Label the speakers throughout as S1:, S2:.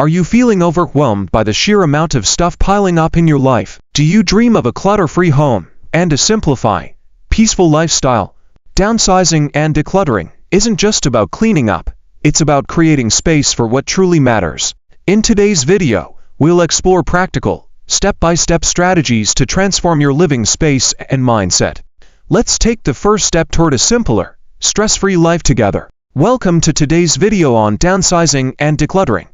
S1: Are you feeling overwhelmed by the sheer amount of stuff piling up in your life? Do you dream of a clutter-free home and a simplified, peaceful lifestyle? Downsizing and decluttering isn't just about cleaning up, it's about creating space for what truly matters. In today's video, we'll explore practical, step-by-step strategies to transform your living space and mindset. Let's take the first step toward a simpler, stress-free life together. Welcome to today's video on downsizing and decluttering.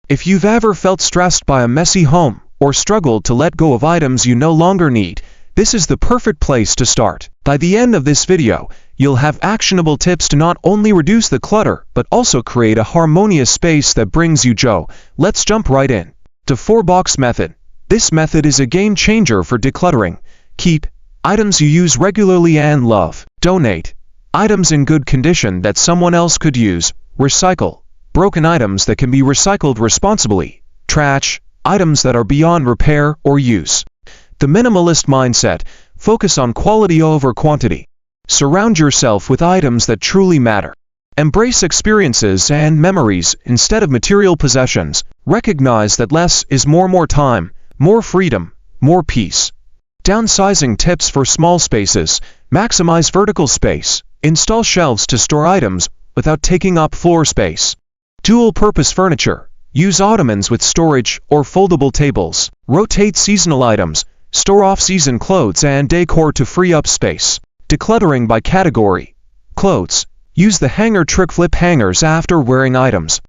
S1: If you've ever felt stressed by a messy home or struggled to let go of items you no longer need, this is the perfect place to start. By the end of this video, you'll have actionable tips to not only reduce the clutter, but also create a harmonious space that brings you joy. Let's jump right in. The 4-box method. This method is a game changer for decluttering. Keep items you use regularly and love. Donate items in good condition that someone else could use. Recycle broken items that can be recycled responsibly. Trash items that are beyond repair or use. The minimalist mindset. Focus on quality over quantity. Surround yourself with items that truly matter. Embrace experiences and memories instead of material possessions. Recognize that less is more time, more freedom, more peace. Downsizing tips for small spaces. Maximize vertical space. Install shelves to store items without taking up floor space. Dual-purpose furniture. Use ottomans with storage or foldable tables. Rotate seasonal items. Store off-season clothes and decor to free up space. Decluttering by category. Clothes. Use the hanger trick. Flip hangers after wearing items.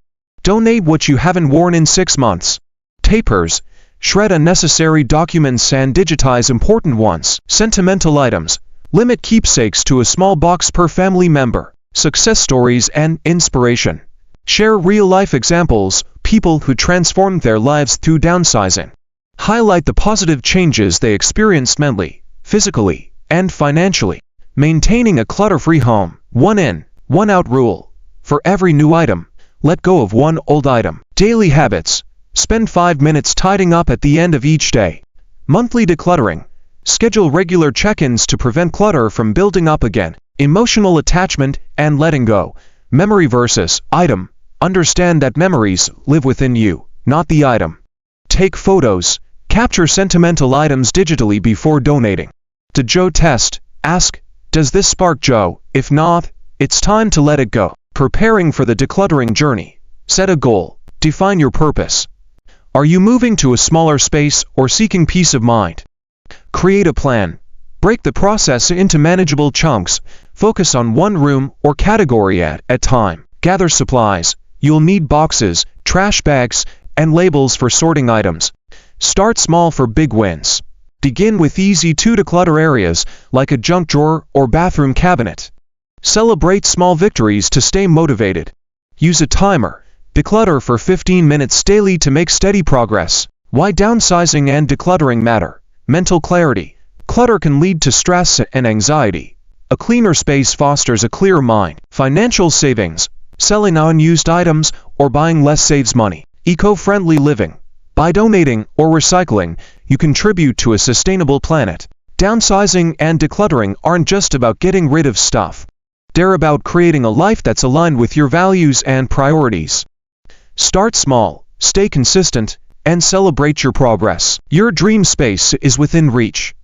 S1: Donate what you haven't worn in 6 months. Papers. Shred unnecessary documents and digitize important ones. Sentimental items. Limit keepsakes to a small box per family member. Success stories and inspiration. Share real-life examples, people who transformed their lives through downsizing. Highlight the positive changes they experienced mentally, physically, and financially. Maintaining a clutter-free home. 1 in, 1 out rule. For every new item, let go of 1 old item. Daily habits. Spend 5 minutes tidying up at the end of each day. Monthly decluttering. Schedule regular check-ins to prevent clutter from building up again. Emotional attachment and letting go. Memory versus item. Understand that memories live within you, not the item. Take photos. Capture sentimental items digitally before donating. The Joe test. Ask, does this spark joy? If not, it's time to let it go. Preparing for the decluttering journey. Set a goal. Define your purpose. Are you moving to a smaller space or seeking peace of mind? Create a plan. Break the process into manageable chunks. Focus on 1 room or category at a time. Gather supplies. You'll need boxes, trash bags, and labels for sorting items. Start small for big wins. Begin with easy to declutter areas like a junk drawer or bathroom cabinet. Celebrate small victories to stay motivated. Use a timer. Declutter for 15 minutes daily to make steady progress. Why downsizing and decluttering matter. Mental clarity. Clutter can lead to stress and anxiety. A cleaner space fosters a clearer mind. Financial savings. Selling unused items or buying less saves money. Eco-friendly living. By donating or recycling, you contribute to a sustainable planet. Downsizing and decluttering aren't just about getting rid of stuff. They're about creating a life that's aligned with your values and priorities. Start small, stay consistent, and celebrate your progress. Your dream space is within reach.